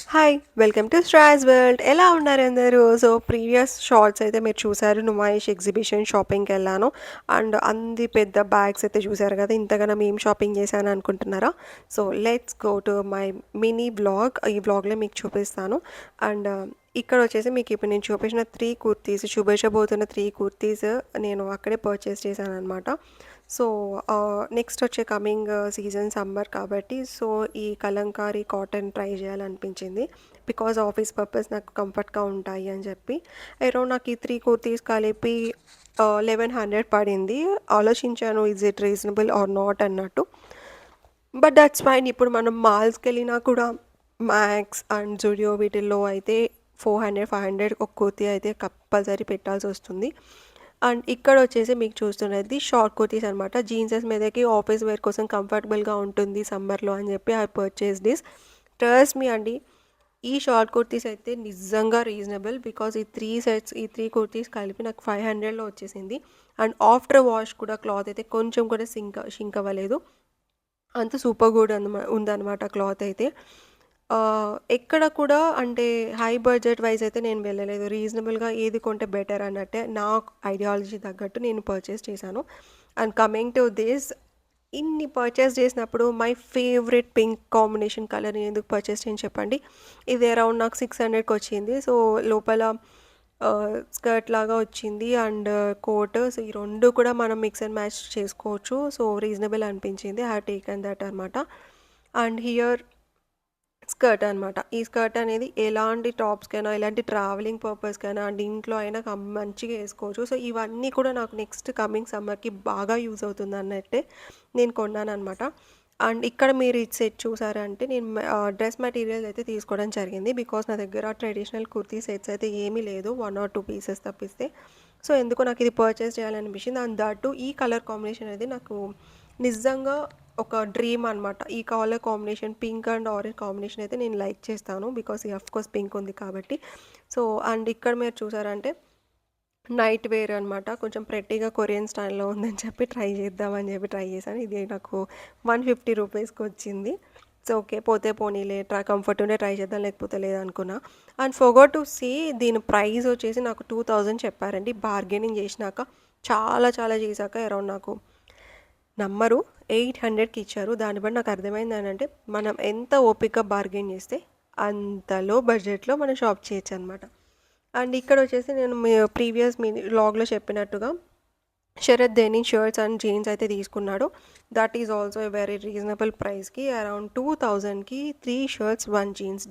Hi! Welcome to straws world. ఎలా ఉన్నారు అందరూ? సో, ప్రీవియస్ షార్ట్స్ అయితే మీరు చూసారు. నుమాయిష్ ఎగ్జిబిషన్ షాపింగ్‌కెళ్ళాను. అండ్ అంది పెద్ద బ్యాగ్స్ అయితే చూసారు కదా! ఇంతగనం ఏం షాపింగ్ చేశాను అనుకుంటున్నారా? So, let's go to my mini vlog. ఈ వ్లాగ్‌లో మీకు చూపిస్తాను. అండ్ ఇక్కడొచ్చేసి మీకు ఇప్పుడు నేను చూపించిన 3 కుర్తీస్ చూపించబోతున్న 3 కుర్తీస్ నేను అక్కడే పర్చేస్ చేశాననమాట. సో, నెక్స్ట్ వచ్చే కమింగ్ సీజన్ సమ్మర్ కాబట్టి సో, ఈ కలంకారీ కాటన్ ట్రై చేయాలనిపించింది. బికాజ్ ఆఫీస్ పర్పస్ నాకు కంఫర్ట్‌గా ఉంటాయి అని చెప్పి. అరౌండ్ నాకు ఈ 3 కుర్తీస్ కలిపి 1100 పడింది. ఆలోచించాను is it reasonable or not అన్నట్టు. But that's fine. ఇప్పుడు మనం మాల్స్‌కెళ్ళినా కూడా మ్యాక్స్ అండ్ జూడియో వీటిల్లో అయితే 400, 500 ఒక కుర్తీ అయితే కంపల్సరీ పెట్టాల్సొస్తుంది. అండ్ ఇక్కడొచ్చేసి మీకు చూస్తున్నది షార్ట్ కుర్తీస్ అనమాట. జీన్సెస్ మీదకి ఆఫీస్ వేర్ కోసం కంఫర్టబుల్‌గా ఉంటుంది సమ్మర్‌లో అని చెప్పి I purchase this. Trust me అండి. ఈ షార్ట్ కుర్తీస్ అయితే నిజంగా రీజనబుల్. బికాజ్ ఈ 3 సెట్స్ ఈ 3 కుర్తీస్ కలిపి నాకు 500లో వచ్చేసింది. అండ్ ఆఫ్టర్ వాష్ కూడా క్లాత్ అయితే కొంచెం కూడా షింక్ అవ్వలేదు. అంత సూపర్ గుడ్ ఉందనమాట క్లాత్ అయితే. ఎక్కడ కూడా అంటే హై బడ్జెట్ వైస్ అయితే నేను వెళ్ళలేదు. రీజనబుల్‌గా ఏది కొంటే బెటర్ అన్నట్టే నా ఐడియాలజీ తగ్గట్టు నేను పర్చేస్ చేశాను. అండ్ కమింగ్ టు దిస్, ఇన్ని పర్చేస్ చేసినప్పుడు my favourite pink combination colour ఎందుకు పర్చేస్ చేయను చెప్పండి. ఇది అరౌండ్ నాకు 600కి వచ్చింది. సో, లోపల స్కర్ట్ లాగా వచ్చింది అండ్ కోట్. సో, ఈ 2 కూడా మనం మిక్స్ అండ్ మ్యాచ్ చేసుకోవచ్చు. సో, రీజనబుల్ అనిపించింది. ఐ హావ్ టేకెన్ దట్ అనమాట. అండ్ హియర్ స్కర్ట్ అనమాట. ఈ స్కర్ట్ అనేది ఎలాంటి టాప్స్‌కైనా, ఎలాంటి ట్రావెలింగ్ పర్పస్‌కైనా అండ్ ఇంట్లో అయినా మంచిగా ఏసుకోవచ్చు. సో, ఇవన్నీ కూడా నాకు నెక్స్ట్ కమింగ్ సమ్మర్‌కి బాగా యూజ్ అవుతుందన్నట్టే నేను కొన్నాననమాట. అండ్ ఇక్కడ మీరు ఇది సెట్ చూసారంటే నేను డ్రెస్ మెటీరియల్ అయితే తీసుకోవడం జరిగింది. బికాజ్ నా దగ్గర ట్రెడిషనల్ కుర్తీ సెట్స్ అయితే ఏమీ లేదు. 1 ఆర్ 2 పీసెస్ తప్పిస్తే. సో, ఎందుకో నాకు ఇది పర్చేస్ చేయాలనిపించింది. అండ్ దట్ టూ ఈ కలర్ కాంబినేషన్ అనేది నాకు నిజంగా ఒక డ్రీమ్ అనమాట. ఈ colour combination pink and orange combination అయితే నేను లైక్ చేస్తాను. బికాజ్ ఆఫ్‌కోర్స్ పింక్ ఉంది కాబట్టి. సో, అండ్ ఇక్కడ మీరు చూసారంటే నైట్ వేర్ అనమాట. కొంచెం ప్రెట్టీగా కొరియన్ స్టైల్‌లో ఉందని చెప్పి ట్రై చేద్దామని చెప్పి ట్రై చేశాను. ఇది నాకు 150 రూపీస్‌కి వచ్చింది. So, okay. పోతే పోనీలే కంఫర్ట్ ఉంటే ట్రై చేద్దాం లేకపోతే లేదనుకున్నా. అండ్ ఫర్గాట్ టు సీ దీని ప్రైస్ వచ్చేసి నాకు 2000 చెప్పారండి. బార్గెనింగ్ చేసినాక చాలా చాలా చేశాక అరౌండ్ నాకు నమ్మరు 800కి ఇచ్చారు. దాన్ని బట్టి నాకు అర్థమైంది ఏంటంటే మనం ఎంత ఓపికగా బార్గెయిన్ చేస్తే అంత లో బడ్జెట్‌లో మనం షాప్ చేయొచ్చనమాట. అండ్ ఇక్కడ వచ్చేసి నేను ప్రీవియస్ మినీ వ్లాగ్‌లో చెప్పినట్టుగా Sharath denim shirts and jeans అయితే తీసుకున్నాడు. That is also a very reasonable ప్రైస్‌కి అరౌండ్ 2000కి 3 షర్ట్స్, 1 జీన్స్